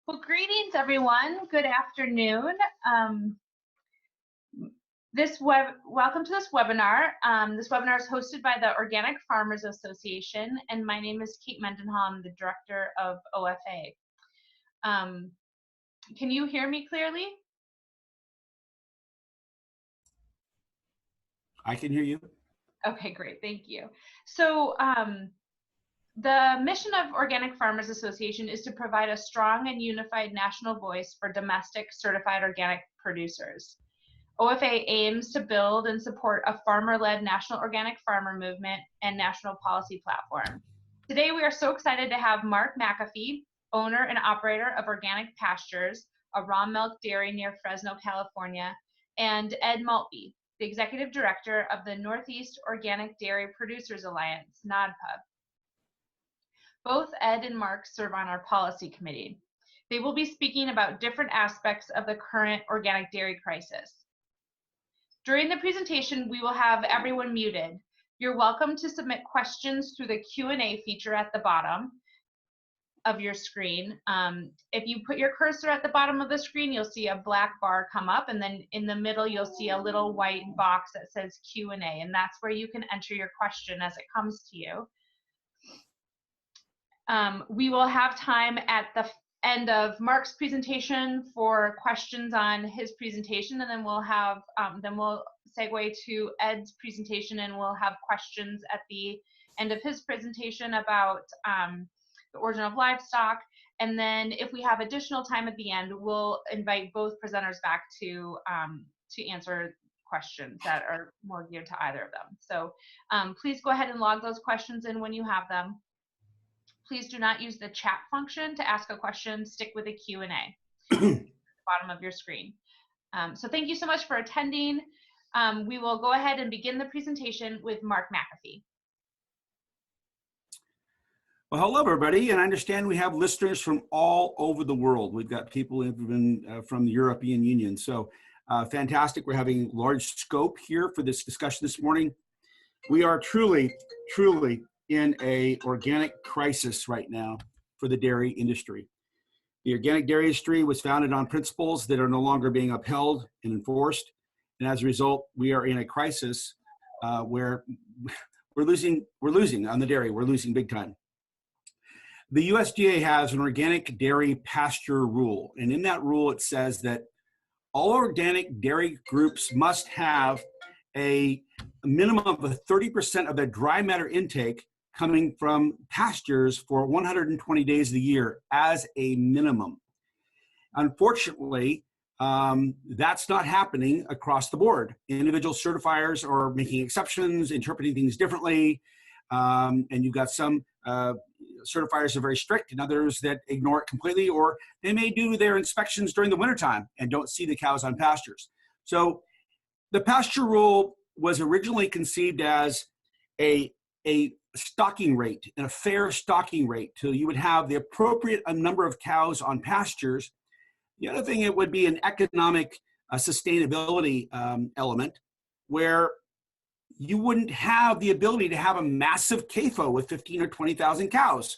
Well, greetings, everyone. Good afternoon. Welcome to this webinar. This webinar is hosted by the Organic Farmers Association, and my name is Kate Mendenhall. I'm the director of OFA. Can you hear me clearly? I can hear you. Okay, great. Thank you. So the mission of Organic Farmers Association is to provide a strong and unified national voice for domestic certified organic producers. OFA aims to build and support a farmer-led national organic farmer movement and national policy platform. Today, we are so excited to have Mark McAfee, owner and operator of Organic Pastures, a raw milk dairy near Fresno, California, and Ed Maltby, the executive director of the Northeast Organic Dairy Producers Alliance, NODPA. Both Ed and Mark serve on our policy committee. They will be speaking about different aspects of the current organic dairy crisis. During the presentation, we will have everyone muted. You're welcome to submit questions through the Q&A feature at the bottom of your screen. If you put your cursor at the bottom of the screen, you'll see a black bar come up, and then in the middle, you'll see a little white box that says Q&A, and that's where you can enter your question as it comes to you. We will have time at the end of Mark's presentation for questions on his presentation, and then we'll have we'll segue to Ed's presentation, and we'll have questions at the end of his presentation about the Origin of Livestock. And then if we have additional time at the end, we'll invite both presenters back to answer questions that are more geared to either of them. So please go ahead and log those questions in when you have them. Please do not use the chat function to ask a question. Stick with the Q&A at the bottom of your screen. So thank you so much for attending. We will go ahead and begin the presentation with Mark McAfee. Well, hello, everybody. And I understand we have listeners from all over the world. We've got people even from the European Union. So fantastic. We're having large scope here for this discussion this morning. We are truly in a organic crisis right now for the dairy industry. The organic dairy industry was founded on principles that are no longer being upheld and enforced. And as a result, we are in a crisis where we're losing on the dairy. We're losing big time. The USDA has an organic dairy pasture rule. And in that rule, it says that all organic dairy groups must have a minimum of 30% of their dry matter intake coming from pastures for 120 days of the year as a minimum. Unfortunately, that's not happening across the board. Individual certifiers are making exceptions, interpreting things differently, and you've got some certifiers are very strict and others that ignore it completely, or they may do their inspections during the wintertime and don't see the cows on pastures. So the pasture rule was originally conceived as a stocking rate and a fair stocking rate till you would have the appropriate number of cows on pastures. The other thing, it would be an economic sustainability element where you wouldn't have the ability to have a massive CAFO with 15 or 20,000 cows,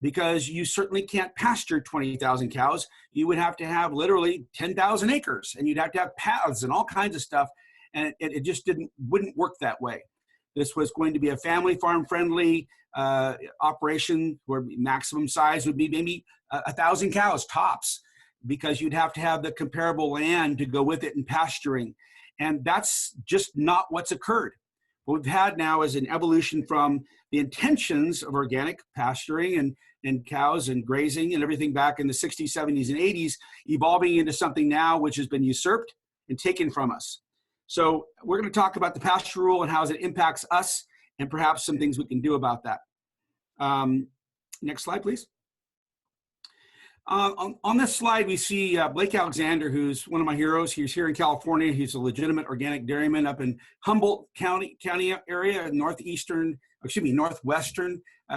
because you certainly can't pasture 20,000 cows. You would have to have literally 10,000 acres, and you'd have to have paths and all kinds of stuff, and it just wouldn't work that way. This was going to be a family farm friendly operation where maximum size would be maybe 1,000 cows tops, because you'd have to have the comparable land to go with it in pasturing. And that's just not what's occurred. What we've had now is an evolution from the intentions of organic pasturing and cows and grazing and everything back in the 60s, 70s, and 80s, evolving into something now which has been usurped and taken from us. So we're going to talk about the pasture rule and how it impacts us, and perhaps some things we can do about that. Next slide, please. On this slide, we see Blake Alexander, who's one of my heroes. He's here in California. He's a legitimate organic dairyman up in Humboldt County area, northwestern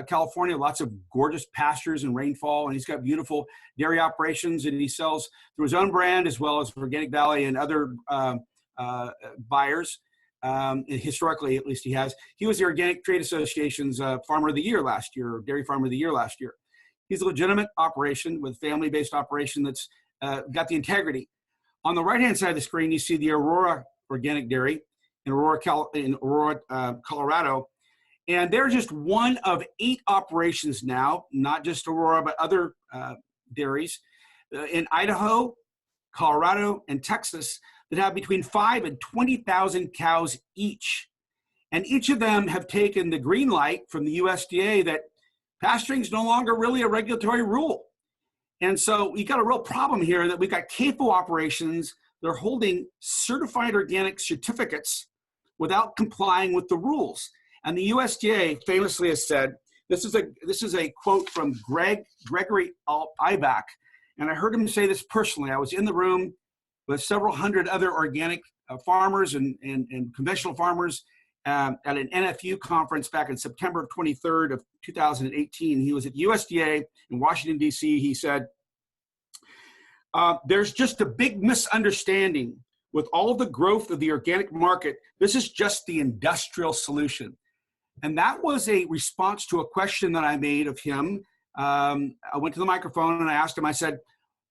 California. Lots of gorgeous pastures and rainfall, and he's got beautiful dairy operations, and he sells through his own brand as well as Organic Valley and other buyers. Historically, at least he has. He was the Organic Trade Association's Farmer of the Year last year, or Dairy Farmer of the Year last year. He's a legitimate operation with family-based operation that's got the integrity. On the right-hand side of the screen, you see the Aurora Organic Dairy in Aurora, Colorado. And they're just one of 8 operations now, not just Aurora, but other dairies in Idaho, Colorado, and Texas that have between 5,000 and 20,000 cows each. And each of them have taken the green light from the USDA that pasturing is no longer really a regulatory rule. And so we got a real problem here that we've got CAFO operations. They're holding certified organic certificates without complying with the rules. And the USDA famously has said, this is a quote from Gregory Ibach, and I heard him say this personally. I was in the room with several hundred other organic farmers and conventional farmers at an NFU conference back in September 23rd of 2018. He was at USDA in Washington, D.C. He said, there's just a big misunderstanding with all the growth of the organic market. This is just the industrial solution. And that was a response to a question that I made of him. I went to the microphone and I asked him, I said,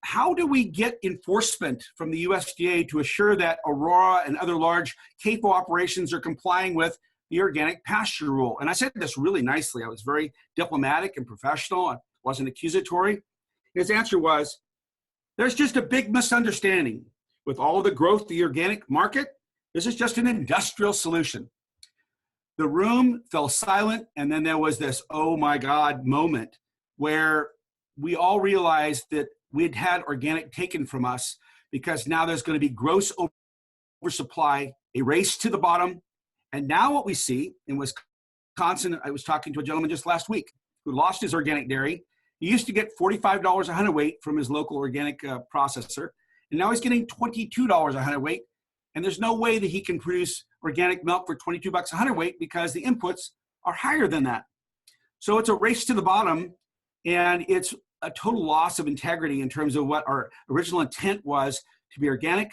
how do we get enforcement from the USDA to assure that Aurora and other large CAFO operations are complying with the Organic Pasture Rule? And I said this really nicely. I was very diplomatic and professional. I wasn't accusatory. His answer was, there's just a big misunderstanding. With all the growth of the organic market, this is just an industrial solution. The room fell silent, and then there was this, oh my God moment where we all realized that we'd had organic taken from us because now there's going to be gross oversupply, a race to the bottom. And now what we see in Wisconsin, I was talking to a gentleman just last week who lost his organic dairy. He used to get $45 a hundredweight from his local organic processor, and now he's getting $22 a hundredweight. And there's no way that he can produce organic milk for $22 a hundredweight because the inputs are higher than that. So it's a race to the bottom, and it's a total loss of integrity in terms of what our original intent was to be organic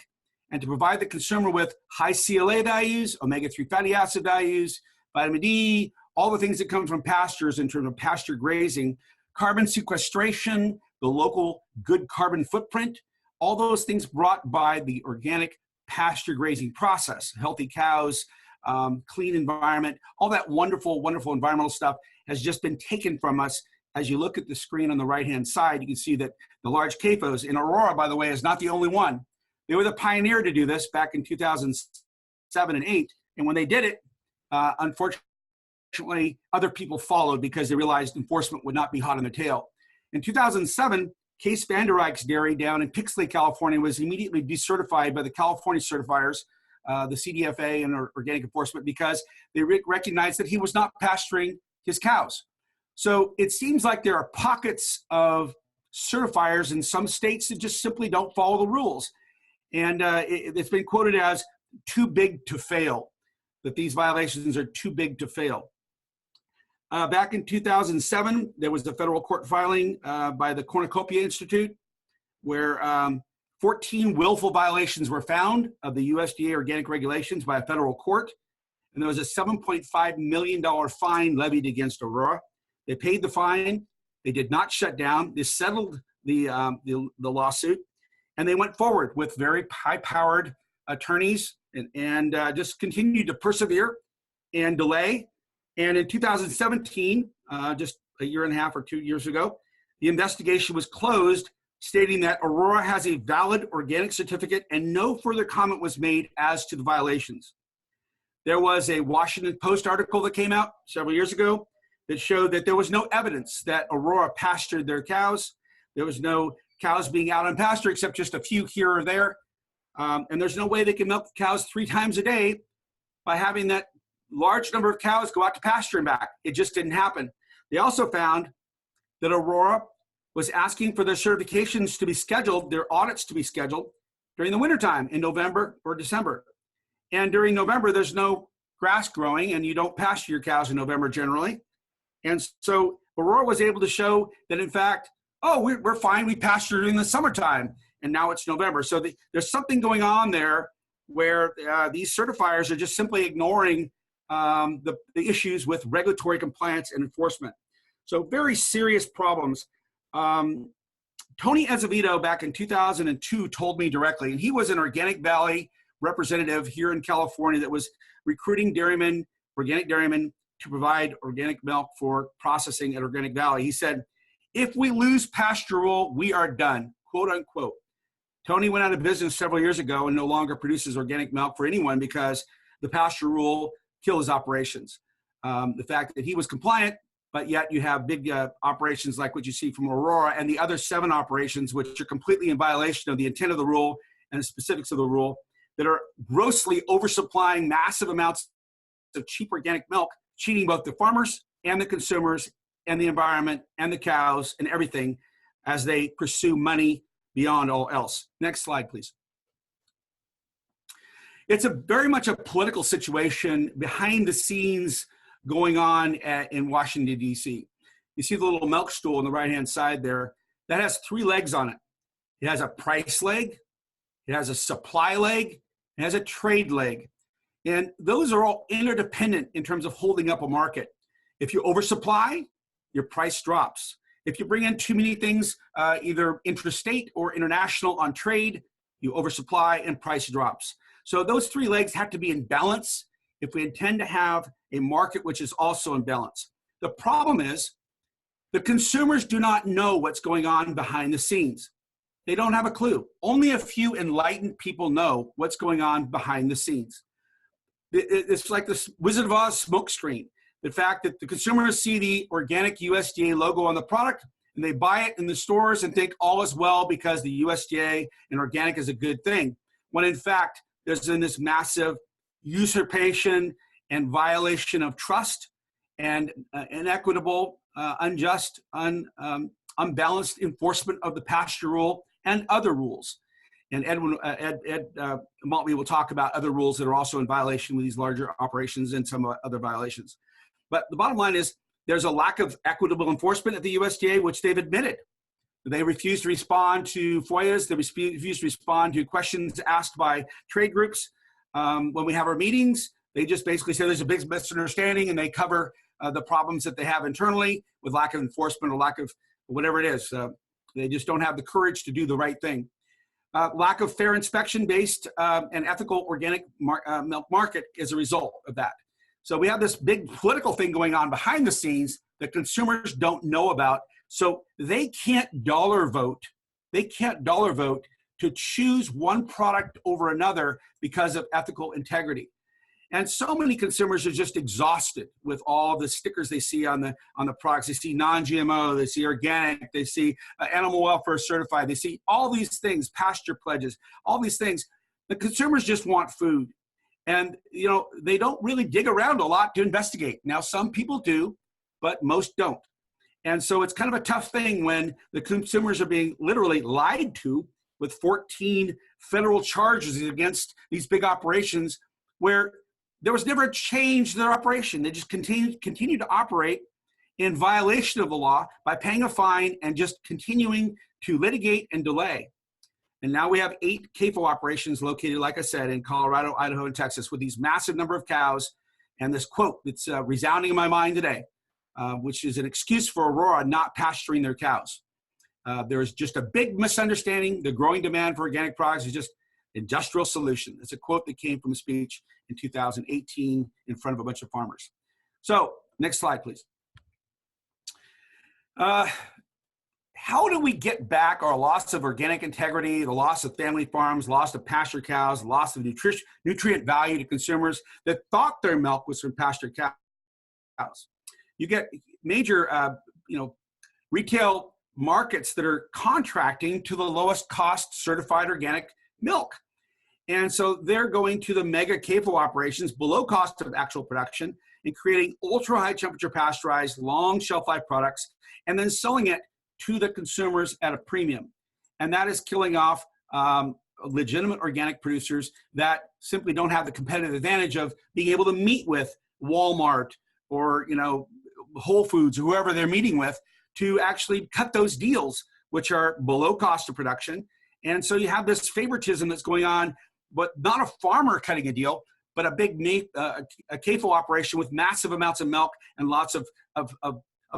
and to provide the consumer with high CLA values, omega-3 fatty acid values, vitamin D, all the things that come from pastures in terms of pasture grazing, carbon sequestration, the local good carbon footprint, all those things brought by the organic pasture grazing process, healthy cows, clean environment, all that wonderful, wonderful environmental stuff has just been taken from us. As you look at the screen on the right-hand side, you can see that the large CAFOs, and Aurora, by the way, is not the only one. They were the pioneer to do this back in 2007 and 8. And when they did it, unfortunately, other people followed because they realized enforcement would not be hot on their tail. In 2007, Case Van der Rijk's dairy down in Pixley, California, was immediately decertified by the California Certifiers, the CDFA and Organic Enforcement, because they recognized that he was not pasturing his cows. So it seems like there are pockets of certifiers in some states that just simply don't follow the rules. And it's been quoted as too big to fail, that these violations are too big to fail. Back in 2007, there was a federal court filing by the Cornucopia Institute where 14 willful violations were found of the USDA organic regulations by a federal court. And there was a $7.5 million fine levied against Aurora. They paid the fine. They did not shut down. They settled the lawsuit, and they went forward with very high-powered attorneys and just continued to persevere and delay. And in 2017, just a year and a half or 2 years ago, the investigation was closed, stating that Aurora has a valid organic certificate and no further comment was made as to the violations. There was a Washington Post article that came out several years ago that showed that there was no evidence that Aurora pastured their cows. There was no cows being out on pasture except just a few here or there. And there's no way they can milk cows 3 times a day by having that large number of cows go out to pasture and back. It just didn't happen. They also found that Aurora was asking for their certifications to be scheduled, their audits to be scheduled during the wintertime in November or December. And during November, there's no grass growing and you don't pasture your cows in November generally. And so Aurora was able to show that, in fact, oh, we're fine. We pasture during the summertime, and now it's November. So there's something going on there where these certifiers are just simply ignoring the issues with regulatory compliance and enforcement. So very serious problems. Tony Azevedo back in 2002 told me directly, and he was an Organic Valley representative here in California that was recruiting dairymen, organic dairymen, to provide organic milk for processing at Organic Valley. He said, if we lose Pasture Rule, we are done, quote unquote. Tony went out of business several years ago and no longer produces organic milk for anyone because the Pasture Rule killed his operations. The fact that he was compliant, but yet you have big operations like what you see from Aurora and the other 7 operations, which are completely in violation of the intent of the rule and the specifics of the rule, that are grossly oversupplying massive amounts of cheap organic milk, cheating both the farmers and the consumers and the environment and the cows and everything as they pursue money beyond all else. Next slide, please. It's very much a political situation behind the scenes going on in Washington, D.C. You see the little milk stool on the right-hand side there. That has 3 legs on it. It has a price leg, it has a supply leg, it has a trade leg. And those are all interdependent in terms of holding up a market. If you oversupply, your price drops. If you bring in too many things, either intrastate or international on trade, you oversupply and price drops. So those 3 legs have to be in balance if we intend to have a market which is also in balance. The problem is the consumers do not know what's going on behind the scenes. They don't have a clue. Only a few enlightened people know what's going on behind the scenes. It's like this Wizard of Oz smoke screen. The fact that the consumers see the organic USDA logo on the product and they buy it in the stores and think all is well because the USDA and organic is a good thing, when in fact there's been this massive usurpation and violation of trust and inequitable, unjust, unbalanced enforcement of the Pasture Rule and other rules. And Ed Maltby will talk about other rules that are also in violation with these larger operations and some other violations. But the bottom line is there's a lack of equitable enforcement at the USDA, which they've admitted. They refuse to respond to FOIAs. They refuse to respond to questions asked by trade groups. When we have our meetings, they just basically say there's a big misunderstanding and they cover the problems that they have internally with lack of enforcement or lack of whatever it is. They just don't have the courage to do the right thing. Lack of fair inspection-based and ethical organic milk market is a result of that. So we have this big political thing going on behind the scenes that consumers don't know about. So they can't dollar vote. They can't dollar vote to choose one product over another because of ethical integrity. And so many consumers are just exhausted with all the stickers they see on the products. They see non-GMO, they see organic, they see animal welfare certified, they see all these things, pasture pledges, all these things. The consumers just want food. And you know, they don't really dig around a lot to investigate. Now, some people do, but most don't. And so it's kind of a tough thing when the consumers are being literally lied to with 14 federal charges against these big operations where there was never a change in their operation. They just continue to operate in violation of the law by paying a fine and just continuing to litigate and delay. And now we have 8 CAFO operations located, like I said, in Colorado, Idaho, and Texas with these massive number of cows. And this quote that's resounding in my mind today, which is an excuse for Aurora not pasturing their cows. There's just a big misunderstanding. The growing demand for organic products is just industrial solution. It's a quote that came from a speech in 2018 in front of a bunch of farmers. So next slide, please. How do we get back our loss of organic integrity, the loss of family farms, loss of pasture cows, loss of nutrient value to consumers that thought their milk was from pasture cows? You get major, retail markets that are contracting to the lowest cost certified organic milk. And so they're going to the mega CAFO operations below cost of actual production and creating ultra high temperature pasteurized, long shelf life products, and then selling it to the consumers at a premium. And that is killing off legitimate organic producers that simply don't have the competitive advantage of being able to meet with Walmart or, Whole Foods, or whoever they're meeting with, to actually cut those deals, which are below cost of production. And so you have this favoritism that's going on, but not a farmer cutting a deal, but a big a CAFO operation with massive amounts of milk and lots of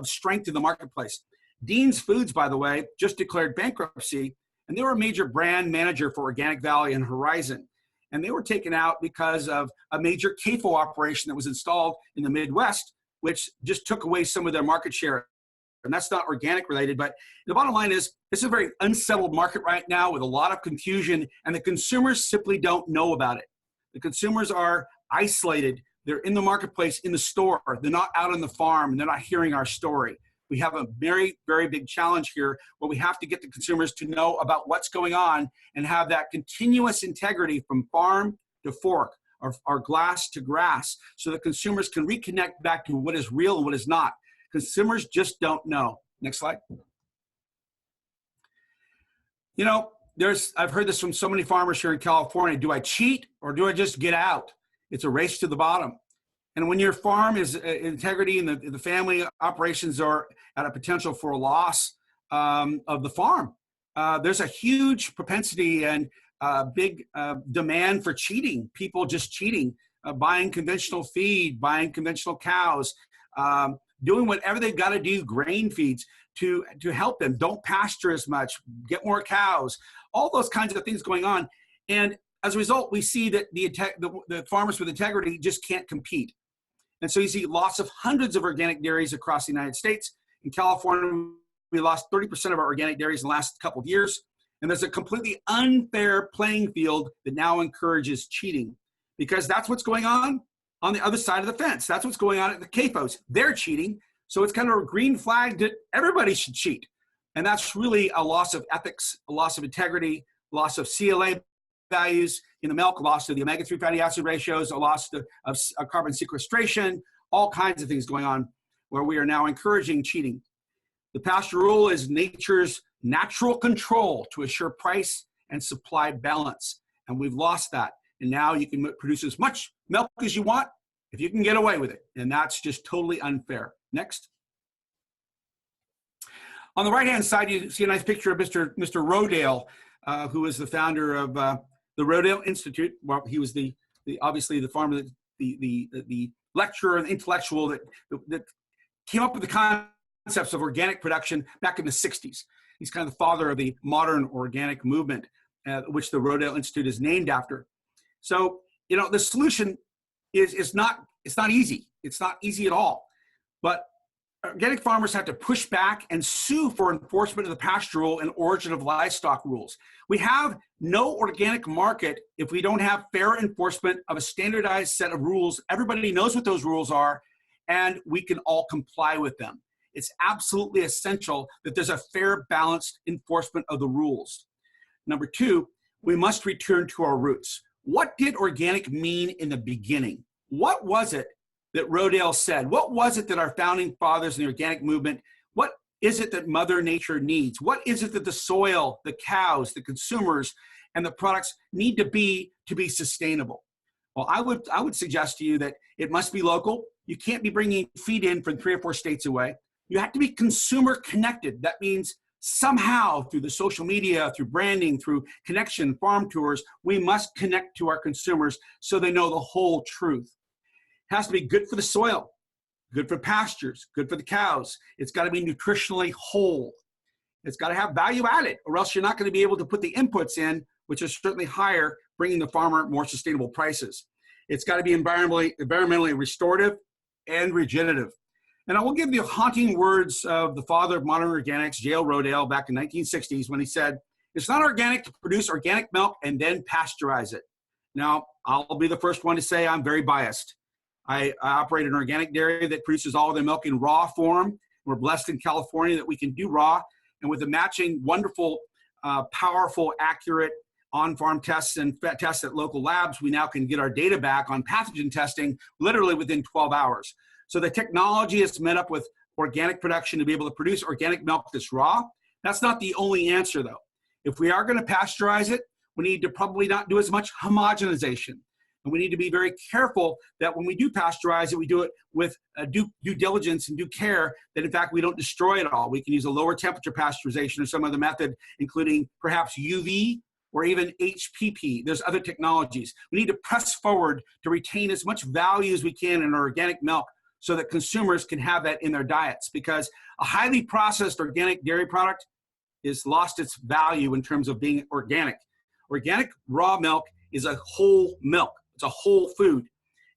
strength in the marketplace. Dean's Foods, by the way, just declared bankruptcy, and they were a major brand manager for Organic Valley and Horizon. And they were taken out because of a major CAFO operation that was installed in the Midwest, which just took away some of their market share. And that's not organic related, but the bottom line is this is a very unsettled market right now with a lot of confusion, and the consumers simply don't know about it. The consumers are isolated. They're in the marketplace, in the store. They're not out on the farm, and they're not hearing our story. We have a very, very big challenge here where we have to get the consumers to know about what's going on and have that continuous integrity from farm to fork, or glass to grass, so that consumers can reconnect back to what is real and what is not. Consumers just don't know. Next slide. You know, I've heard this from so many farmers here in California. Do I cheat or do I just get out? It's a race to the bottom. And when your farm is integrity and the family operations are at a potential for a loss of the farm, there's a huge propensity and big demand for cheating. People just cheating, buying conventional feed, buying conventional cows, doing whatever they've got to do, grain feeds to help them. Don't pasture as much, get more cows, all those kinds of things going on. And as a result, we see that the farmers with integrity just can't compete. And so you see loss of hundreds of organic dairies across the United States. In California, we lost 30% of our organic dairies in the last couple of years. And there's a completely unfair playing field that now encourages cheating, because that's what's going on the other side of the fence. That's what's going on at the CAFOs. They're cheating. So it's kind of a green flag that everybody should cheat. And that's really a loss of ethics, a loss of integrity, loss of CLA values in the milk, loss of the omega-3 fatty acid ratios, a loss of carbon sequestration, all kinds of things going on where we are now encouraging cheating. The Pasture Rule is nature's natural control to assure price and supply balance. And we've lost that. And now you can produce as much milk as you want if you can get away with it. And that's just totally unfair. Next. On the right-hand side, you see a nice picture of Mr. Rodale, who is the founder of the Rodale Institute. Well, he was obviously the farmer, the lecturer and intellectual that came up with the concepts of organic production back in the 60s. He's kind of the father of the modern organic movement, which the Rodale Institute is named after. So, you know, the solution is not easy. It's not easy at all. But organic farmers have to push back and sue for enforcement of the Pasture Rule and Origin of Livestock rules. We have no organic market if we don't have fair enforcement of a standardized set of rules. Everybody knows what those rules are, and we can all comply with them. It's absolutely essential that there's a fair, balanced enforcement of the rules. Number two, we must return to our roots. What did organic mean in the beginning? What was it that Rodale said? What was it that our founding fathers in the organic movement, what is it that Mother Nature needs? What is it that the soil, the cows, the consumers, and the products need to be sustainable? Well, I would suggest to you that it must be local. You can't be bringing feed in from 3 or 4 states away. You have to be consumer connected. That means somehow through the social media, through branding, through connection, farm tours, we must connect to our consumers so they know the whole truth. It has to be good for the soil, good for pastures, good for the cows. It's got to be nutritionally whole. It's got to have value added, or else you're not going to be able to put the inputs in, which is certainly higher, bringing the farmer more sustainable prices. It's got to be environmentally restorative and regenerative. And I will give you haunting words of the father of modern organics, J.L. Rodale, back in the 1960s when he said, "It's not organic to produce organic milk and then pasteurize it." Now, I'll be the first one to say I'm very biased. I operate an organic dairy that produces all of their milk in raw form. We're blessed in California that we can do raw. And with the matching wonderful, powerful, accurate on-farm tests and tests at local labs, we now can get our data back on pathogen testing literally within 12 hours. So the technology is met up with organic production to be able to produce organic milk that's raw. That's not the only answer, though. If we are going to pasteurize it, we need to probably not do as much homogenization. And we need to be very careful that when we do pasteurize it, we do it with due diligence and due care, that in fact we don't destroy it all. We can use a lower temperature pasteurization or some other method, including perhaps UV or even HPP. There's other technologies. We need to press forward to retain as much value as we can in our organic milk so that consumers can have that in their diets, because a highly processed organic dairy product is lost its value in terms of being organic. Organic raw milk is a whole milk. It's a whole food.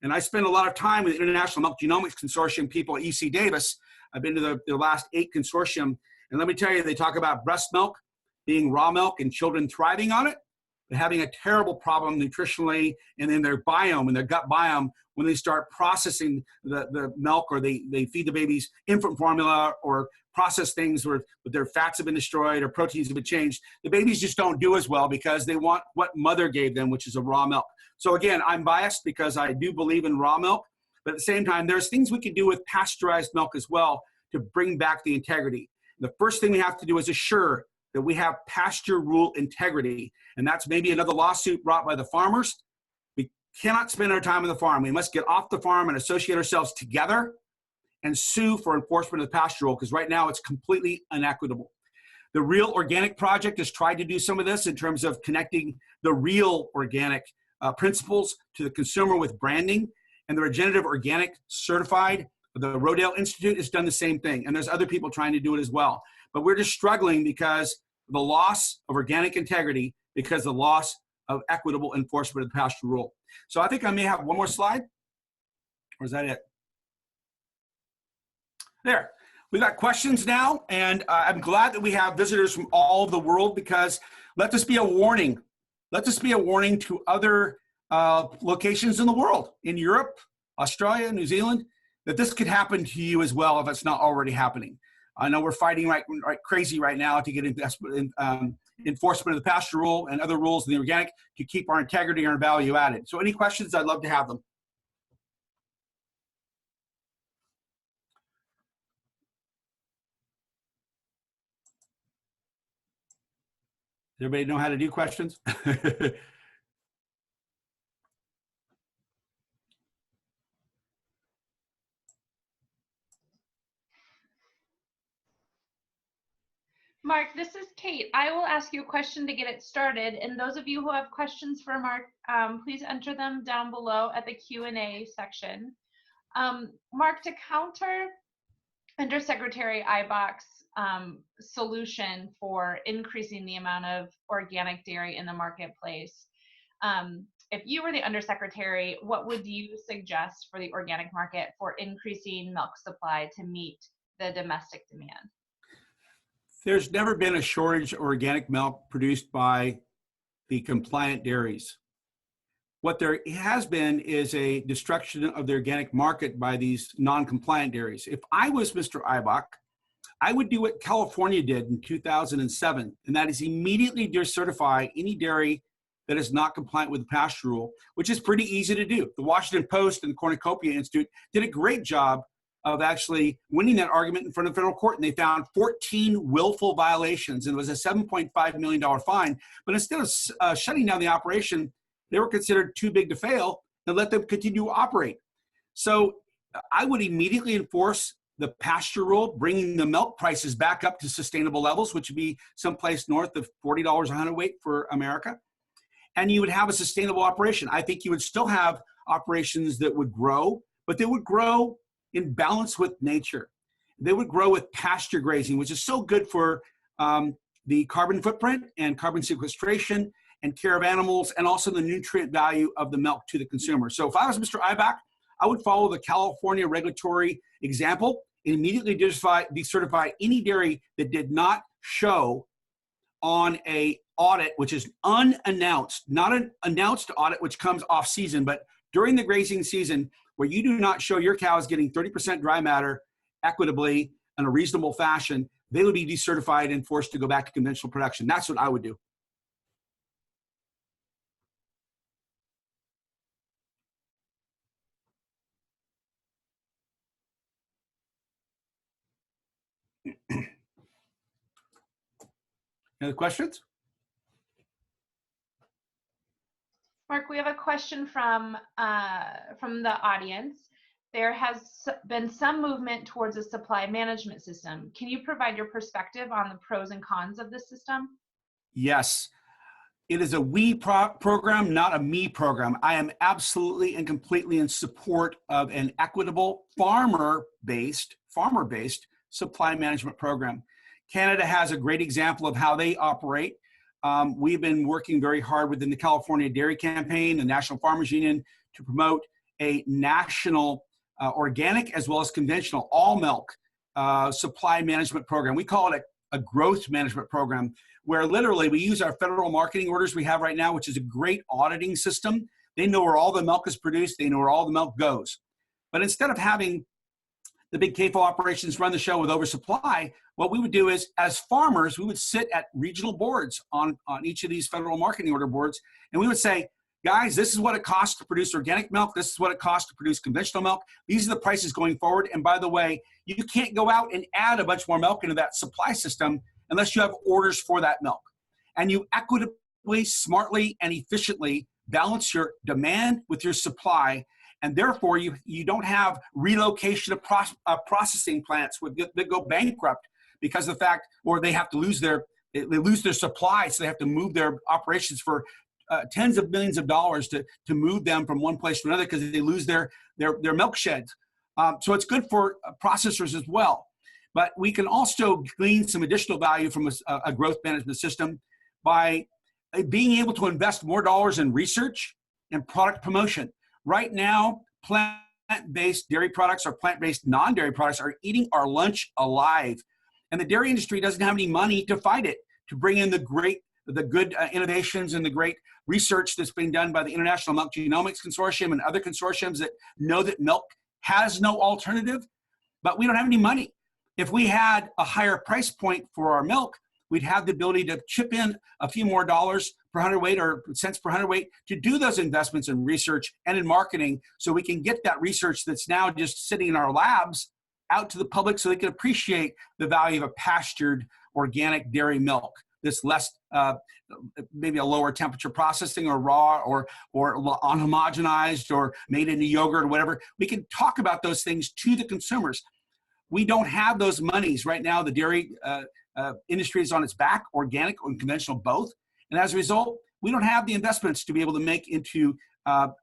And I spend a lot of time with the International Milk Genomics Consortium people at UC Davis. I've been to the last 8 consortium. And let me tell you, they talk about breast milk being raw milk and children thriving on it, but having a terrible problem nutritionally and in their biome, in their gut biome, when they start processing the milk, or they feed the babies infant formula or process things where their fats have been destroyed or proteins have been changed. The babies just don't do as well because they want what mother gave them, which is a raw milk. So again, I'm biased because I do believe in raw milk, but at the same time, there's things we can do with pasteurized milk as well to bring back the integrity. The first thing we have to do is assure that we have Pasture Rule integrity, and that's maybe another lawsuit brought by the farmers. We cannot spend our time on the farm. We must get off the farm and associate ourselves together and sue for enforcement of the Pasture Rule, because right now it's completely inequitable. The Real Organic Project has tried to do some of this in terms of connecting the real organic principles to the consumer with branding, and the Regenerative Organic Certified, the Rodale Institute, has done the same thing, and there's other people trying to do it as well. But we're just struggling because of the loss of organic integrity, because of the loss of equitable enforcement of the Pasture Rule. So I think I may have one more slide, or is that it? There. We got questions now, and I'm glad that we have visitors from all over the world, because let this be a warning. Let this be a warning to other locations in the world, in Europe, Australia, New Zealand, that this could happen to you as well if it's not already happening. I know we're fighting like crazy right now to get enforcement of the Pasture Rule and other rules in the organic to keep our integrity and our value added. So any questions, I'd love to have them. Does everybody know how to do questions? Mark, this is Kate. I will ask you a question to get it started. And those of you who have questions for Mark, please enter them down below at the Q&A section. Mark, to counter Undersecretary Eibach's solution for increasing the amount of organic dairy in the marketplace, if you were the Undersecretary, what would you suggest for the organic market for increasing milk supply to meet the domestic demand? There's never been a shortage of organic milk produced by the compliant dairies. What there has been is a destruction of the organic market by these non-compliant dairies. If I was Mr. Eibach, I would do what California did in 2007, and that is immediately decertify any dairy that is not compliant with the Pasture Rule, which is pretty easy to do. The Washington Post and the Cornucopia Institute did a great job of actually winning that argument in front of federal court, and they found 14 willful violations, and it was a $7.5 million fine. But instead of shutting down the operation, they were considered too big to fail and let them continue to operate. So I would immediately enforce the Pasture Rule, bringing the milk prices back up to sustainable levels, which would be someplace north of $40 a hundredweight for America. And you would have a sustainable operation. I think you would still have operations that would grow, but they would grow in balance with nature. They would grow with pasture grazing, which is so good for the carbon footprint and carbon sequestration and care of animals, and also the nutrient value of the milk to the consumer. So if I was Mr. Eibach, I would follow the California regulatory example and immediately decertify any dairy that did not show on a audit, which is unannounced, not an announced audit, which comes off season, but during the grazing season, where you do not show your cows getting 30% dry matter equitably in a reasonable fashion, they would be decertified and forced to go back to conventional production. That's what I would do. Any other questions? Mark, we have a question from the audience. There has been some movement towards a supply management system. Can you provide your perspective on the pros and cons of this system? Yes. It is a program, not a me program. I am absolutely and completely in support of an equitable farmer-based supply management program. Canada has a great example of how they operate. We've been working very hard within the California Dairy Campaign, the National Farmers Union, to promote a national organic as well as conventional all milk supply management program. We call it a growth management program, where literally we use our federal marketing orders we have right now, which is a great auditing system. They know where all the milk is produced. They know where all the milk goes. But instead of having the big CAFO operations run the show with oversupply, what we would do is, as farmers, we would sit at regional boards on each of these federal marketing order boards, and we would say, guys, this is what it costs to produce organic milk. This is what it costs to produce conventional milk. These are the prices going forward. And by the way, you can't go out and add a bunch more milk into that supply system unless you have orders for that milk. And you equitably, smartly, and efficiently balance your demand with your supply. And therefore, you don't have relocation of processing plants that go bankrupt because of the fact, or they have to lose their supply, so they have to move their operations for tens of millions of dollars to move them from one place to another because they lose their milk sheds. So it's good for processors as well. But we can also glean some additional value from a growth management system by being able to invest more dollars in research and product promotion. Right now, plant-based dairy products or plant-based non-dairy products are eating our lunch alive. And the dairy industry doesn't have any money to fight it, to bring in the good innovations and the great research that's being done by the International Milk Genomics Consortium and other consortiums that know that milk has no alternative, but we don't have any money. If we had a higher price point for our milk, we'd have the ability to chip in a few more dollars per hundredweight or cents per hundredweight to do those investments in research and in marketing, so we can get that research that's now just sitting in our labs out to the public so they can appreciate the value of a pastured organic dairy milk that's less, maybe a lower temperature processing or raw or unhomogenized or made into yogurt or whatever. We can talk about those things to the consumers. We don't have those monies right now. The dairy industry is on its back, organic and conventional both. And as a result, we don't have the investments to be able to make into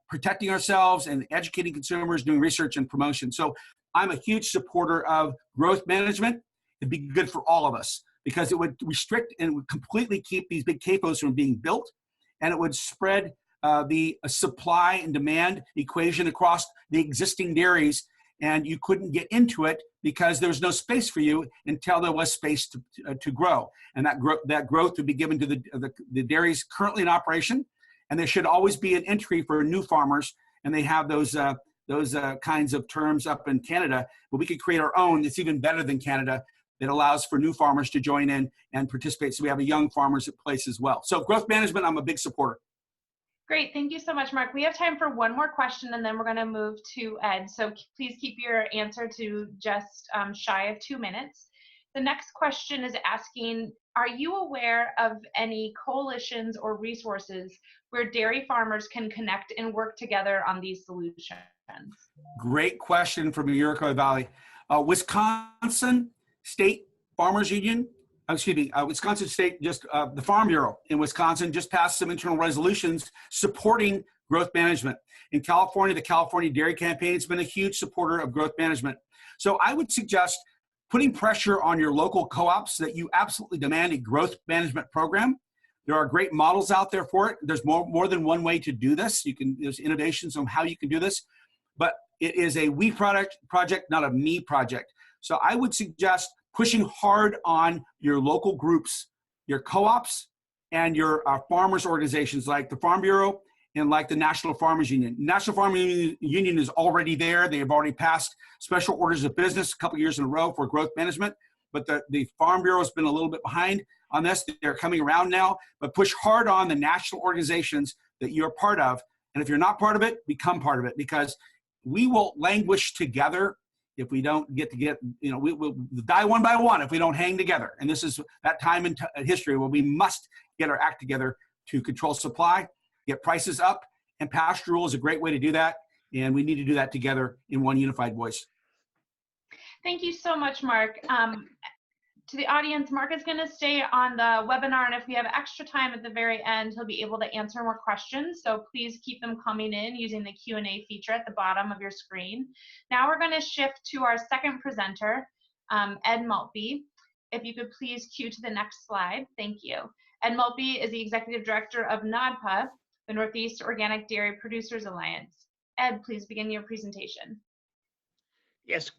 protecting ourselves and educating consumers, doing research and promotion. So I'm a huge supporter of growth management. It'd be good for all of us because it would restrict and would completely keep these big CAFOs from being built, and it would spread the supply and demand equation across the existing dairies, and you couldn't get into it because there was no space for you until there was space to grow. And that growth would be given to the dairies currently in operation, and there should always be an entry for new farmers, and they have those kinds of terms up in Canada, but we could create our own that's even better than Canada that allows for new farmers to join in and participate. So we have a young farmers at place as well. So growth management, I'm a big supporter. Great, thank you so much, Mark. We have time for one more question and then we're gonna move to Ed. So please keep your answer to just shy of 2 minutes. The next question is asking, are you aware of any coalitions or resources where dairy farmers can connect and work together on these solutions? Great question from Iroquois Valley. Wisconsin State Farmers Union, Wisconsin State, the Farm Bureau in Wisconsin just passed some internal resolutions supporting growth management. In California, the California Dairy Campaign has been a huge supporter of growth management. So I would suggest putting pressure on your local co-ops that you absolutely demand a growth management program. There are great models out there for it. There's more than one way to do this. There's innovations on how you can do this, but it is a we project, not a me project. So I would suggest pushing hard on your local groups, your co-ops, and your farmers organizations like the Farm Bureau and like the National Farmers Union. National Farmers Union is already there. They have already passed special orders of business a couple of years in a row for growth management, but the Farm Bureau has been a little bit behind on this. They're coming around now, but push hard on the national organizations that you're part of. And if you're not part of it, become part of it, because we will languish together if we don't we will die one by one if we don't hang together. And this is that time in history where we must get our act together to control supply, get prices up, and Pasture Rule is a great way to do that. And we need to do that together in one unified voice. Thank you so much, Mark. To the audience, Mark is going to stay on the webinar, and if we have extra time at the very end, he'll be able to answer more questions. So please keep them coming in using the Q&A feature at the bottom of your screen. Now we're going to shift to our second presenter, Ed Maltby. If you could please cue to the next slide. Thank you. Ed Maltby is the Executive Director of NODPA, the Northeast Organic Dairy Producers Alliance. Ed, please begin your presentation. Yes,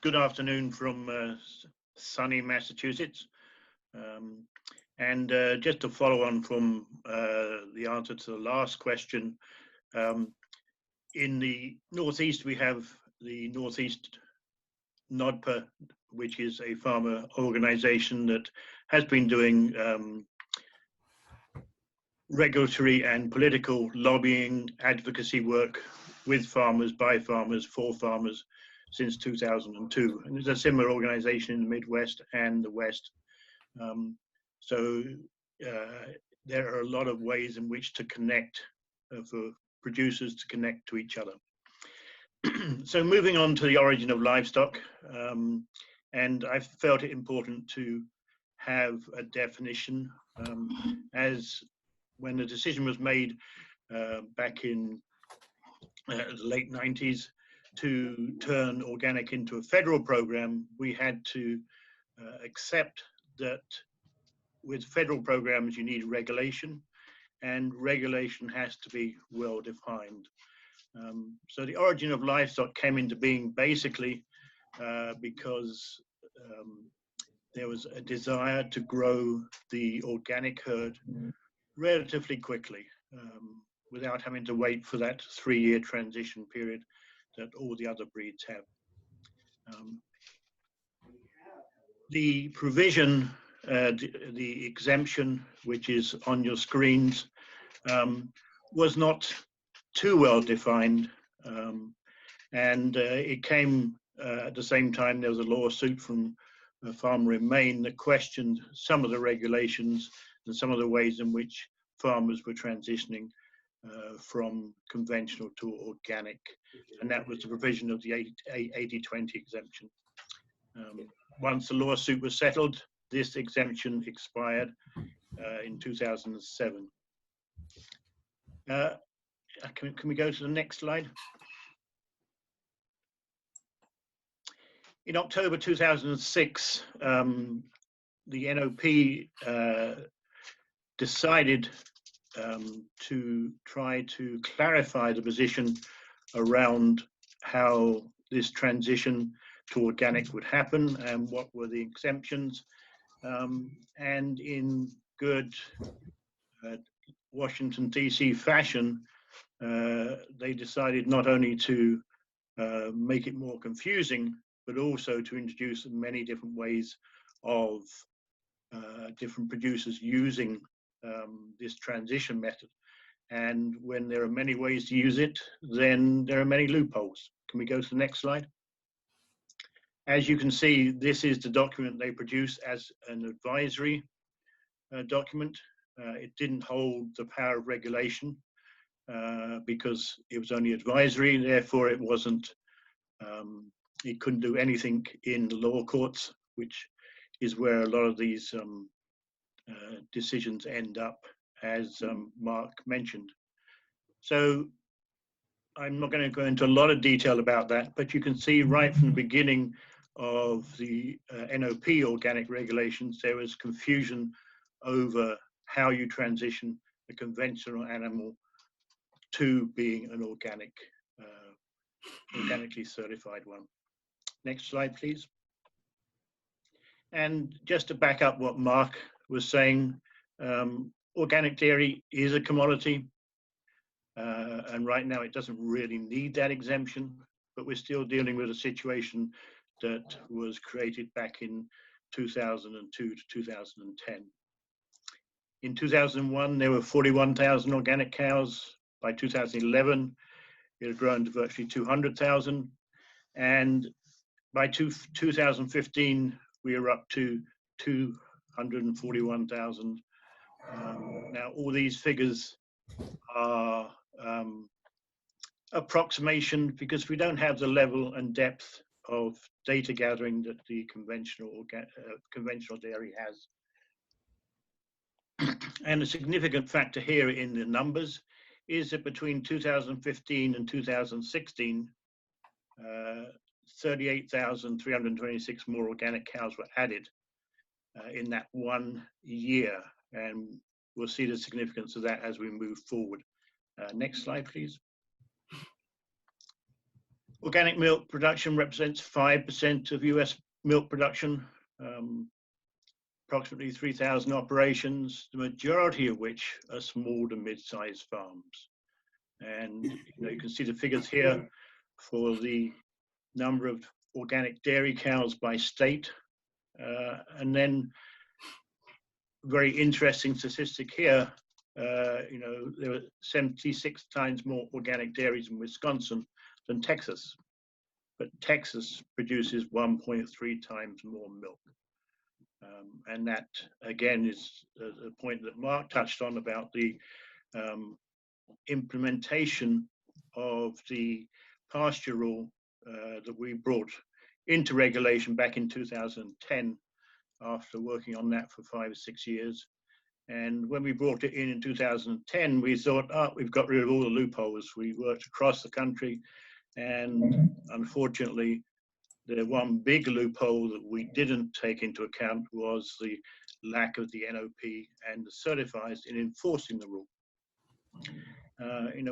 good afternoon from sunny Massachusetts. Just to follow on from the answer to the last question, in the Northeast we have the Northeast NODPA, which is a farmer organization that has been doing regulatory and political lobbying advocacy work with farmers, by farmers, for farmers since 2002. And there's a similar organization in the Midwest and the West. There are a lot of ways in which to connect, for producers to connect to each other. So moving on to the origin of livestock, and I felt it important to have a definition, as when the decision was made back in the late 90s to turn organic into a federal program, we had to accept that with federal programs you need regulation, and regulation has to be well defined. So the origin of livestock came into being basically because there was a desire to grow the organic herd relatively quickly, without having to wait for that 3-year transition period that all the other breeds have. The provision, the exemption, which is on your screens, was not too well defined, and it came at the same time there was a lawsuit from a farmer in Maine that questioned some of the regulations and some of the ways in which farmers were transitioning from conventional to organic, and that was the provision of the 80-20 exemption. Once the lawsuit was settled, this exemption expired in 2007. Can we go to the next slide? In October 2006, the NOP decided to try to clarify the position around how this transition to organic would happen and what were the exemptions. And in good Washington, D.C. fashion, they decided not only to make it more confusing, but also to introduce many different ways of different producers using this transition method. And when there are many ways to use it, then there are many loopholes. Can we go to the next slide? As you can see, this is the document they produced as an advisory document. It didn't hold the power of regulation because it was only advisory, therefore it wasn't, it couldn't do anything in the law courts, which is where a lot of these decisions end up, as Mark mentioned. So I'm not going to go into a lot of detail about that, but you can see right from the beginning of the NOP organic regulations, there was confusion over how you transition a conventional animal to being an organic, organically certified one. Next slide, please. And just to back up what Mark was saying, organic dairy is a commodity, and right now it doesn't really need that exemption, but we're still dealing with a situation that was created back in 2002 to 2010. In 2001, there were 41,000 organic cows. By 2011, it had grown to virtually 200,000. And by 2015, we are up to 241,000. Now, all these figures are approximation because we don't have the level and depth of data gathering that the conventional dairy has. And a significant factor here in the numbers is that between 2015 and 2016, 38,326 more organic cows were added in that 1 year. And we'll see the significance of that as we move forward. Next slide, please. Organic milk production represents 5% of US milk production, approximately 3,000 operations, the majority of which are small to mid-sized farms. And you can see the figures here for the number of organic dairy cows by state. And then very interesting statistic here, there were 76 times more organic dairies in Wisconsin than Texas, but Texas produces 1.3 times more milk. And that, again, is a point that Mark touched on about the implementation of the Pasture Rule that we brought into regulation back in 2010 after working on that for 5 or 6 years. And when we brought it in 2010, we thought, we've got rid of all the loopholes. We worked across the country, and unfortunately, the one big loophole that we didn't take into account was the lack of the NOP and the certifiers in enforcing the rule.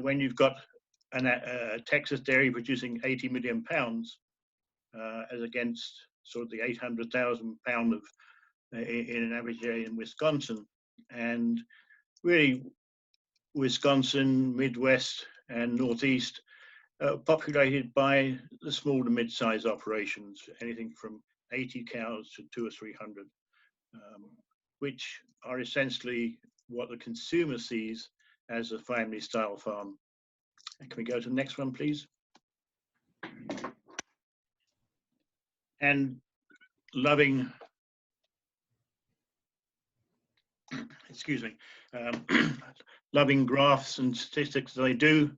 When you've got a Texas dairy producing 80 million pounds as against sort of the 800,000 pound of in an average area in Wisconsin, and really Wisconsin, Midwest and Northeast populated by the small to mid-sized operations, anything from 80 cows to 200 or 300, which are essentially what the consumer sees as a family style farm. And can we go to the next one, please? And loving, excuse me, loving graphs and statistics that I do,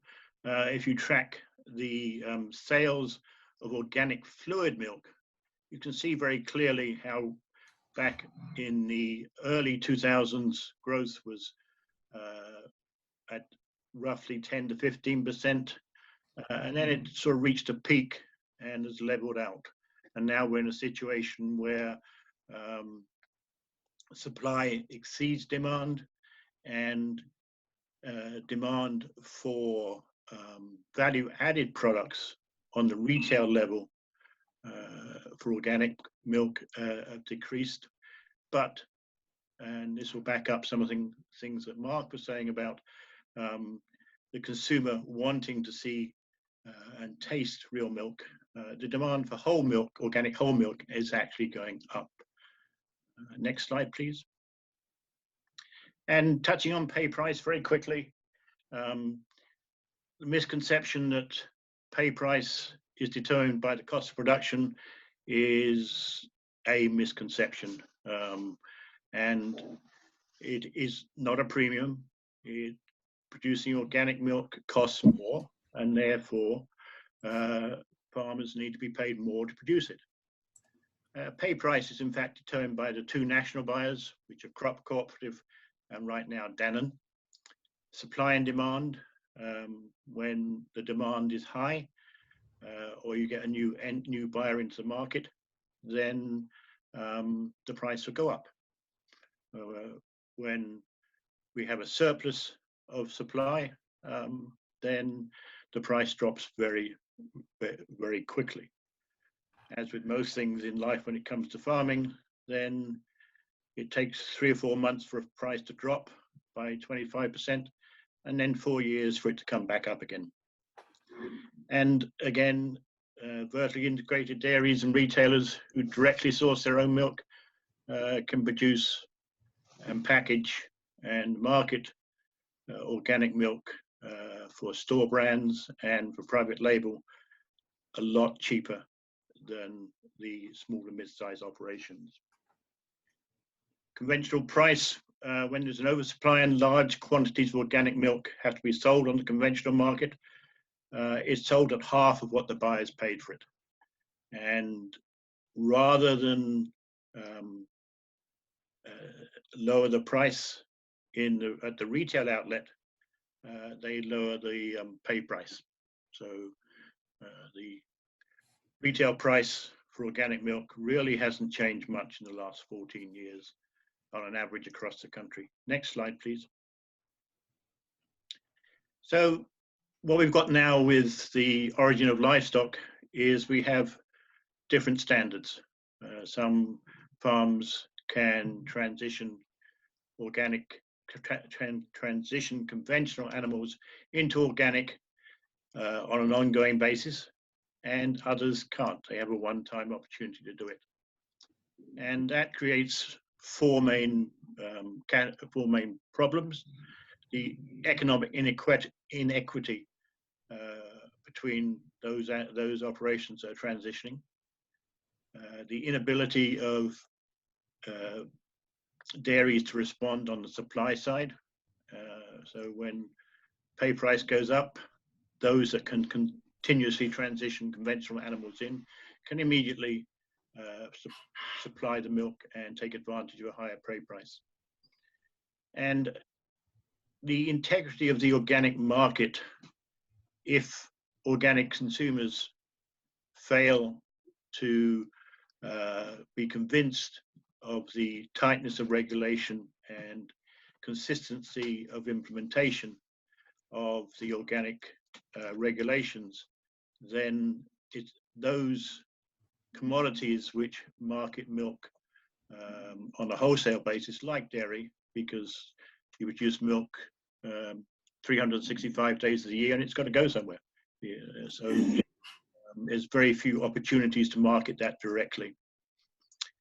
if you track the sales of organic fluid milk, you can see very clearly how back in the early 2000s growth was at roughly 10 to 15%, and then it sort of reached a peak and has leveled out. And now we're in a situation where supply exceeds demand, and demand for value-added products on the retail level for organic milk have decreased. But, and this will back up some of the things that Mark was saying about the consumer wanting to see and taste real milk, the demand for whole milk, organic whole milk, is actually going up. Next slide, please. And touching on pay price very quickly, the misconception that pay price is determined by the cost of production is a misconception, and it is not a premium. Producing organic milk costs more, and therefore farmers need to be paid more to produce it. Pay price is in fact determined by the two national buyers, which are Crop Cooperative and right now Dannon. Supply and demand, when the demand is high, or you get a new buyer into the market, then the price will go up. When we have a surplus of supply, then the price drops very, very quickly. As with most things in life, when it comes to farming, then it takes 3 or 4 months for a price to drop by 25%, and then 4 years for it to come back up again. And again, vertically integrated dairies and retailers who directly source their own milk can produce and package and market organic milk for store brands and for private label a lot cheaper than the small and mid-sized operations. Conventional price, when there's an oversupply and large quantities of organic milk have to be sold on the conventional market, is sold at half of what the buyers paid for it. And rather than lower the price at the retail outlet, they lower the pay price. So the retail price for organic milk really hasn't changed much in the last 14 years on an average across the country. Next slide, please. So what we've got now with the Origin of Livestock is we have different standards. Some farms can transition transition conventional animals into organic on an ongoing basis, and others can't. They have a one-time opportunity to do it. And that creates four main problems. The economic inequity between those operations that are transitioning, the inability of dairies to respond on the supply side. So when pay price goes up, those that can continuously transition conventional animals in can immediately supply the milk and take advantage of a higher pay price. And the integrity of the organic market, if organic consumers fail to be convinced of the tightness of regulation and consistency of implementation of the organic regulations, then those commodities which market milk on a wholesale basis, like dairy, because you produce milk 365 days of the year and it's got to go somewhere. Yeah, so there's very few opportunities to market that directly.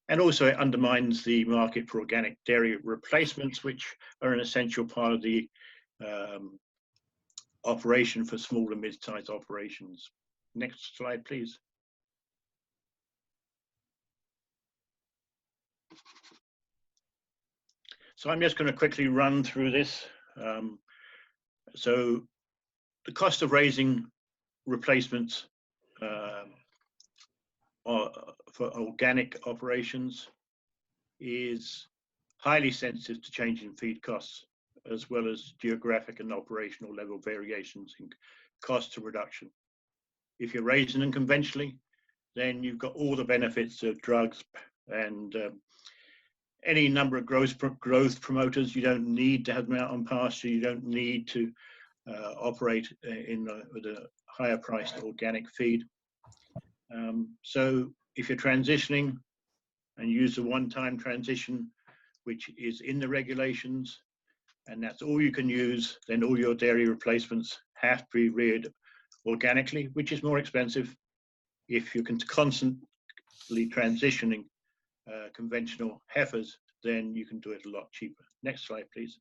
And also it undermines the market for organic dairy replacements, which are an essential part of the operation for small and mid-sized operations. Next slide, please. So I'm just going to quickly run through this. So the cost of raising replacements for organic operations is highly sensitive to changing feed costs, as well as geographic and operational level variations in cost to production. If you're raising them conventionally, then you've got all the benefits of drugs and any number of growth promoters. You don't need to have them out on pasture. You don't need to operate with a higher priced organic feed. So if you're transitioning and use a one-time transition, which is in the regulations, and that's all you can use, then all your dairy replacements have to be reared organically, which is more expensive. If you can constantly transitioning conventional heifers, then you can do it a lot cheaper. Next slide, please.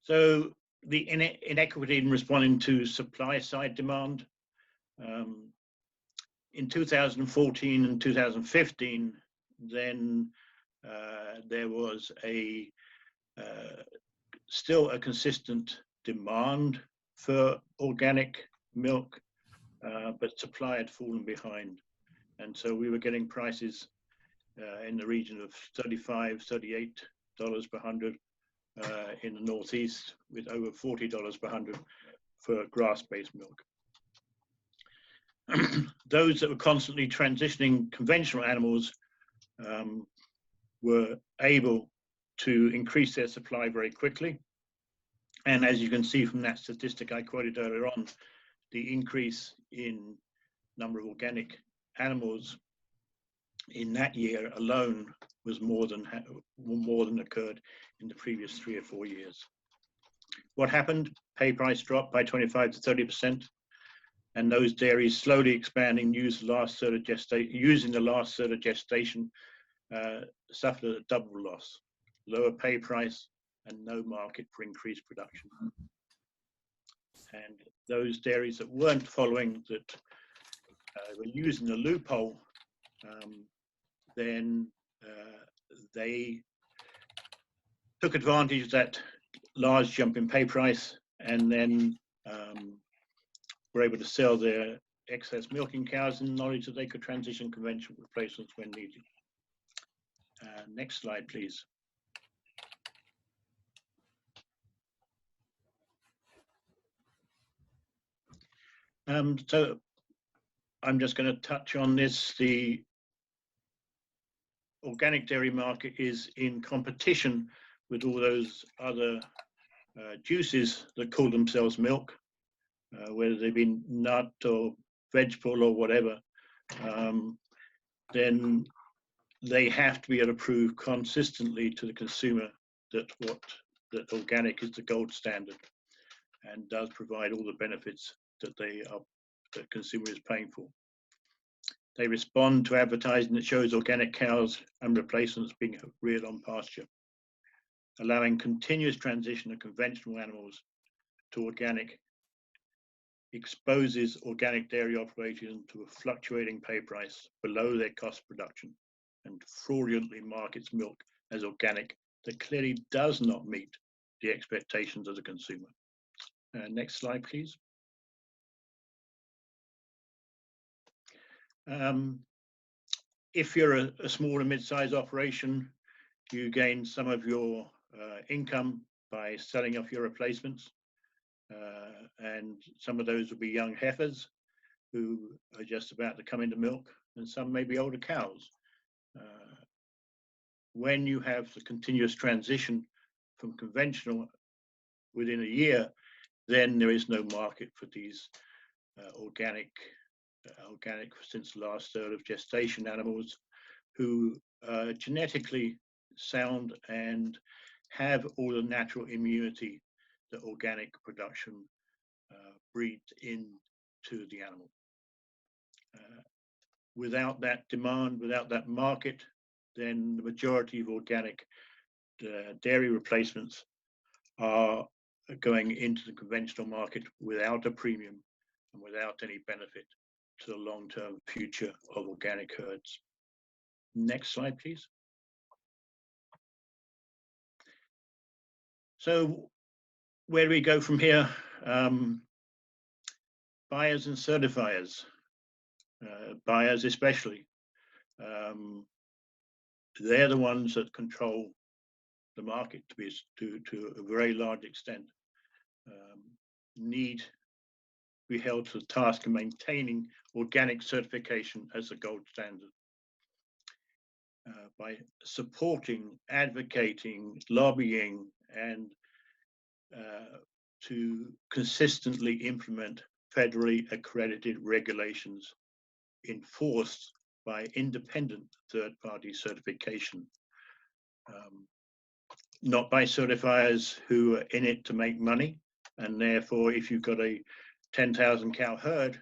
So the inequity in responding to supply side demand. In 2014 and 2015, then there was still a consistent demand for organic milk, but supply had fallen behind. And so we were getting prices in the region of $35, $38 per hundred in the Northeast, with over $40 per hundred for grass-based milk. Those that were constantly transitioning conventional animals were able to increase their supply very quickly. And as you can see from that statistic I quoted earlier on, the increase in number of organic animals in that year alone was more than occurred in the previous 3 or 4 years. What happened? Pay price dropped by 25 to 30%, and those dairies slowly expanding using the last third of gestation suffered a double loss: lower pay price and no market for increased production. And those dairies that weren't following that, were using the loophole, then they took advantage of that large jump in pay price, and then were able to sell their excess milking cows in the knowledge that they could transition conventional replacements when needed. Next slide, please. So I'm just going to touch on this. The organic dairy market is in competition with all those other juices that call themselves milk, whether they be nut or vegetable or whatever. Then they have to be able to prove consistently to the consumer that organic is the gold standard and does provide all the benefits that the consumer is paying for. They respond to advertising that shows organic cows and replacements being reared on pasture, allowing continuous transition of conventional animals to organic exposes organic dairy operations to a fluctuating pay price below their cost of production and fraudulently markets milk as organic that clearly does not meet the expectations of the consumer. Next slide, please. If you're a small and mid-sized operation, you gain some of your income by selling off your replacements. And some of those will be young heifers who are just about to come into milk, and some may be older cows. When you have the continuous transition from conventional within a year, then there is no market for these organic since the last third of gestation animals who are genetically sound and have all the natural immunity that organic production breeds into the animal. Without that demand, without that market, then the majority of organic dairy replacements are going into the conventional market without a premium and without any benefit to the long-term future of organic herds. Next slide, please. So where do we go from here? Buyers and certifiers, buyers especially, they're the ones that control the market to a very large extent, need to be held to the task of maintaining organic certification as the gold standard. By supporting, advocating, lobbying, and to consistently implement federally accredited regulations enforced by independent third-party certification, not by certifiers who are in it to make money. And therefore, if you've got a 10,000 cow herd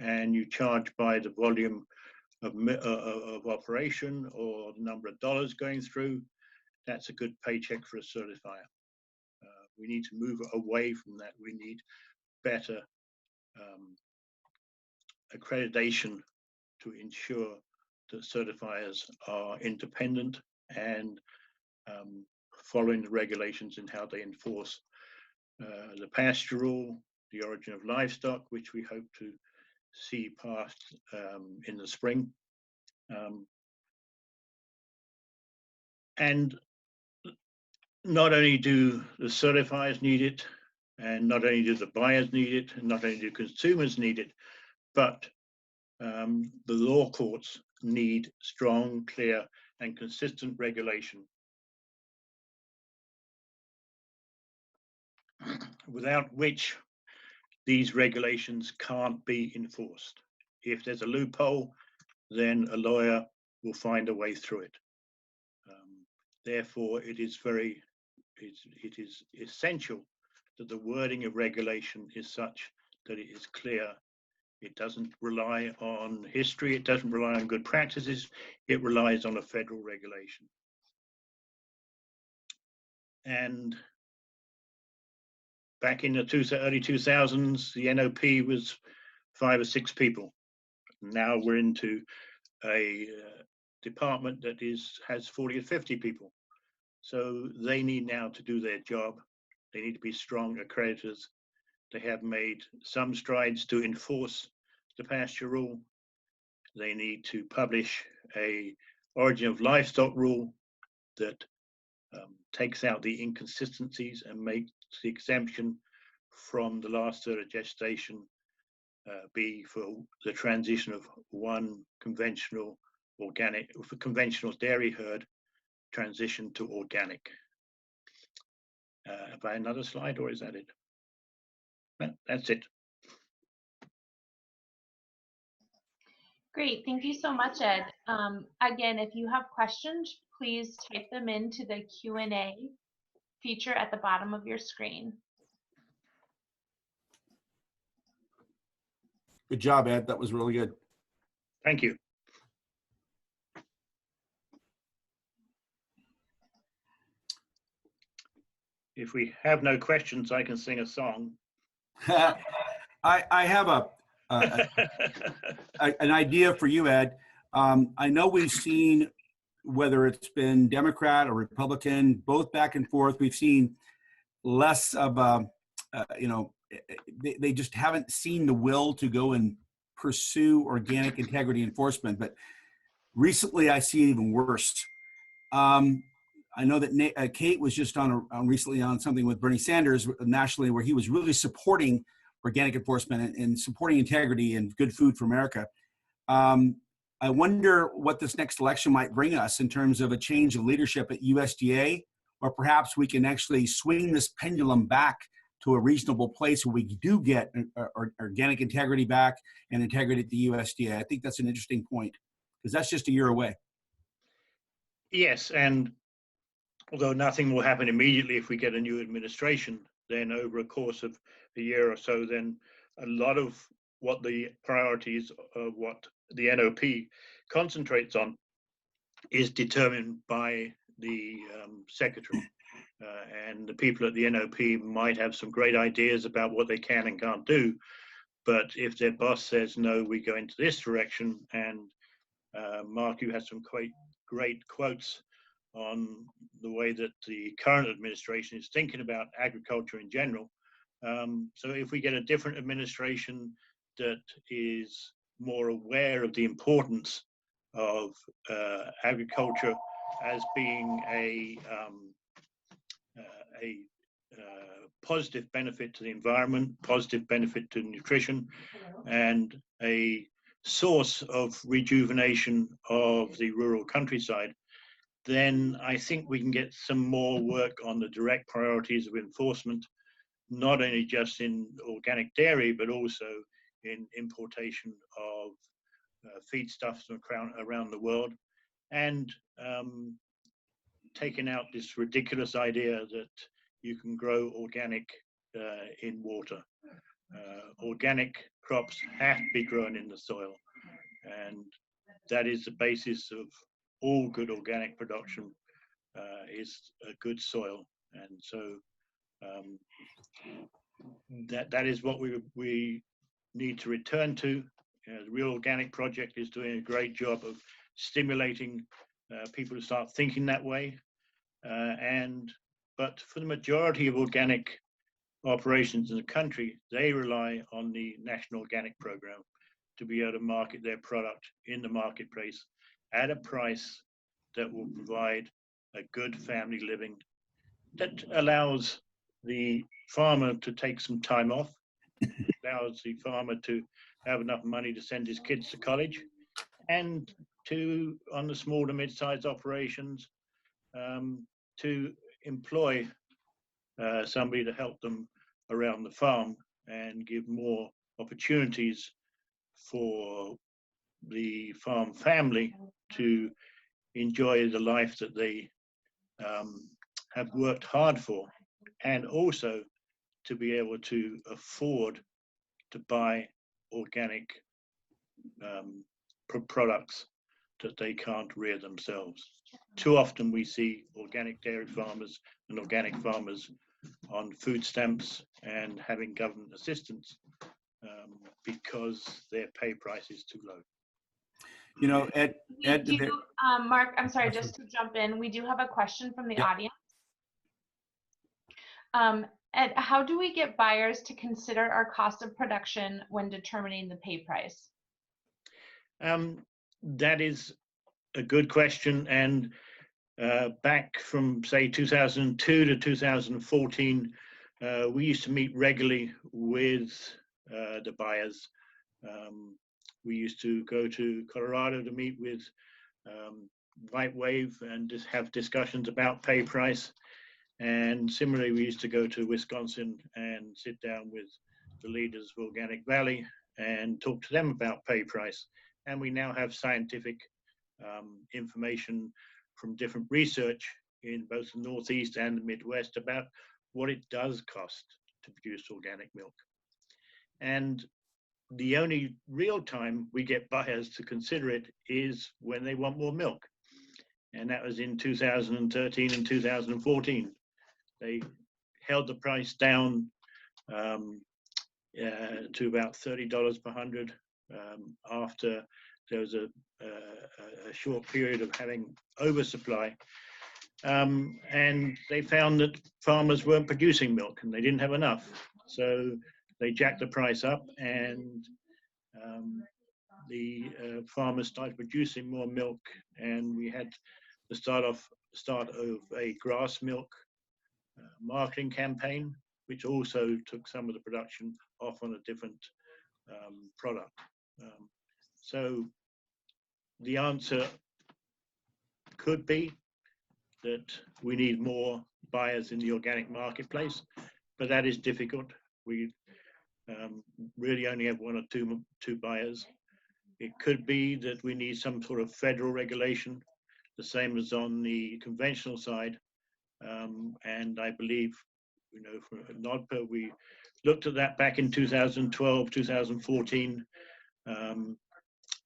and you charge by the volume of operation or the number of dollars going through, that's a good paycheck for a certifier. We need to move away from that. We need better accreditation to ensure that certifiers are independent and following the regulations in how they enforce the Pasture Rule, the Origin of Livestock, which we hope to see passed in the spring. And not only do the certifiers need it, and not only do the buyers need it, and not only do consumers need it, but the law courts need strong, clear, and consistent regulation, without which these regulations can't be enforced. If there's a loophole, then a lawyer will find a way through it. Therefore, it is essential that the wording of regulation is such that it is clear. It doesn't rely on history, it doesn't rely on good practices, it relies on a federal regulation. And back in the early 2000s, the NOP was 5 or 6 people. Now we're into a department that has 40 or 50 people. So they need now to do their job. They need to be strong accreditors. They have made some strides to enforce the pasture rule. They need to publish a origin of livestock rule that takes out the inconsistencies and makes the exemption from the last third of gestation be for the transition of one conventional organic, for conventional dairy herd transition to organic. Have I another slide, or is that it? No, that's it. Great, thank you so much, Ed. Again, if you have questions, please type them into the Q&A feature at the bottom of your screen. Good job, Ed. That was really good. Thank you. If we have no questions, I can sing a song. I have an idea for you, Ed. I know we've seen, whether it's been Democrat or Republican, both back and forth, we've seen less of, they just haven't seen the will to go and pursue organic integrity enforcement. But recently, I see it even worse. I know that Kate was just recently on something with Bernie Sanders nationally, where he was really supporting organic enforcement and supporting integrity and good food for America. I wonder what this next election might bring us in terms of a change of leadership at USDA, or perhaps we can actually swing this pendulum back to a reasonable place where we do get organic integrity back and integrity at the USDA. I think that's an interesting point, because that's just a year away. Yes, and although nothing will happen immediately if we get a new administration, then over a course of a year or so, then a lot of what the priorities of what the NOP concentrates on is determined by the secretary. And the people at the NOP might have some great ideas about what they can and can't do, but if their boss says, no, we go into this direction, and Mark, you had some quite great quotes on the way that the current administration is thinking about agriculture in general. So if we get a different administration that is more aware of the importance of agriculture as being a positive benefit to the environment, positive benefit to nutrition, and a source of rejuvenation of the rural countryside, then I think we can get some more work on the direct priorities of enforcement, not only just in organic dairy, but also in importation of feedstuffs from around the world, and taking out this ridiculous idea that you can grow organic in water. Organic crops have to be grown in the soil, and that is the basis of all good organic production, is a good soil. And so that is what we need to return to. The Real Organic Project is doing a great job of stimulating people to start thinking that way. But for the majority of organic operations in the country, they rely on the National Organic Program to be able to market their product in the marketplace at a price that will provide a good family living, that allows the farmer to take some time off, allows the farmer to have enough money to send his kids to college, and to, on the small to mid-sized operations, to employ somebody to help them around the farm and give more opportunities for the farm family to enjoy the life that they have worked hard for, and also to be able to afford to buy organic products that they can't rear themselves. Too often we see organic dairy farmers and organic farmers on food stamps and having government assistance because their pay price is too low. You know, Ed, Mark, I'm sorry, just to jump in, we do have a question from the audience. Ed, how do we get buyers to consider our cost of production when determining the pay price? That is a good question. And back from, say, 2002 to 2014, we used to meet regularly with the buyers. We used to go to Colorado to meet with White Wave and just have discussions about pay price. And similarly, we used to go to Wisconsin and sit down with the leaders of Organic Valley and talk to them about pay price. And we now have scientific information from different research in both the Northeast and the Midwest about what it does cost to produce organic milk. And the only real time we get buyers to consider it is when they want more milk. And that was in 2013 and 2014. They held the price down to about $30 per hundred after there was a short period of having oversupply. And they found that farmers weren't producing milk and they didn't have enough. So they jacked the price up, and the farmers started producing more milk, and we had the start of a grass milk marketing campaign, which also took some of the production off on a different product. So the answer could be that we need more buyers in the organic marketplace, but that is difficult. We really only have one or two buyers. It could be that we need some sort of federal regulation, the same as on the conventional side. And I believe, you know, for NODPA, we looked at that back in 2012, 2014,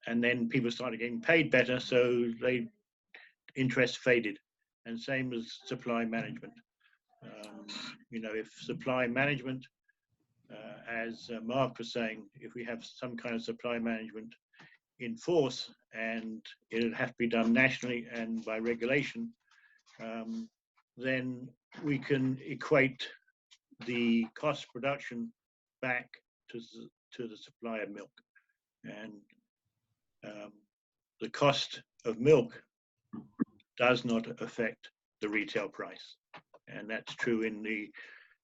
and then people started getting paid better, so interest faded. And same as supply management. You know, if supply management, as Mark was saying, if we have some kind of supply management in force, and it would have to be done nationally and by regulation, then we can equate the cost of production back to the supply of milk. And the cost of milk does not affect the retail price. And that's true in the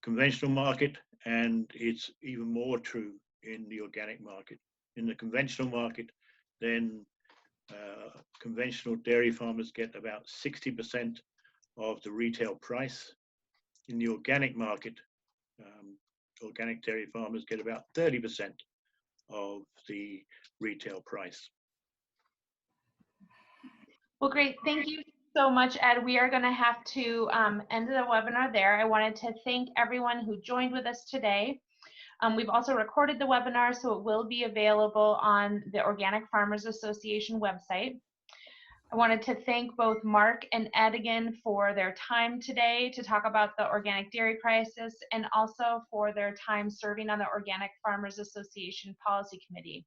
conventional market, and it's even more true in the organic market. In the conventional market, then conventional dairy farmers get about 60% of the retail price. In the organic market, organic dairy farmers get about 30% of the retail price. Well, great. Thank you so much, Ed. We are going to have to end the webinar there. I wanted to thank everyone who joined with us today. We've also recorded the webinar, so it will be available on the Organic Farmers Association website. I wanted to thank both Mark and Ed again for their time today to talk about the organic dairy crisis, and also for their time serving on the Organic Farmers Association Policy Committee.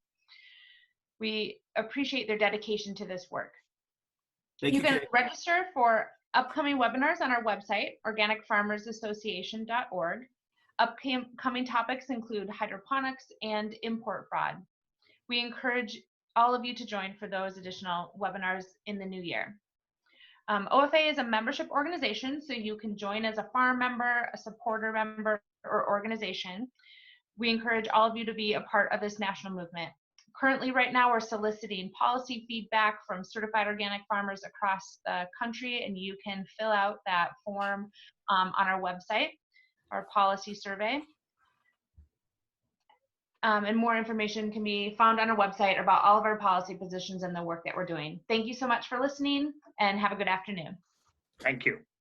We appreciate their dedication to this work. You can register for upcoming webinars on our website, organicfarmersassociation.org. Upcoming topics include hydroponics and import fraud. We encourage all of you to join for those additional webinars in the new year. OFA is a membership organization, so you can join as a farm member, a supporter member, or organization. We encourage all of you to be a part of this national movement. Currently, right now, we're soliciting policy feedback from certified organic farmers across the country, and you can fill out that form on our website, our policy survey. And more information can be found on our website about all of our policy positions and the work that we're doing. Thank you so much for listening, and have a good afternoon. Thank you.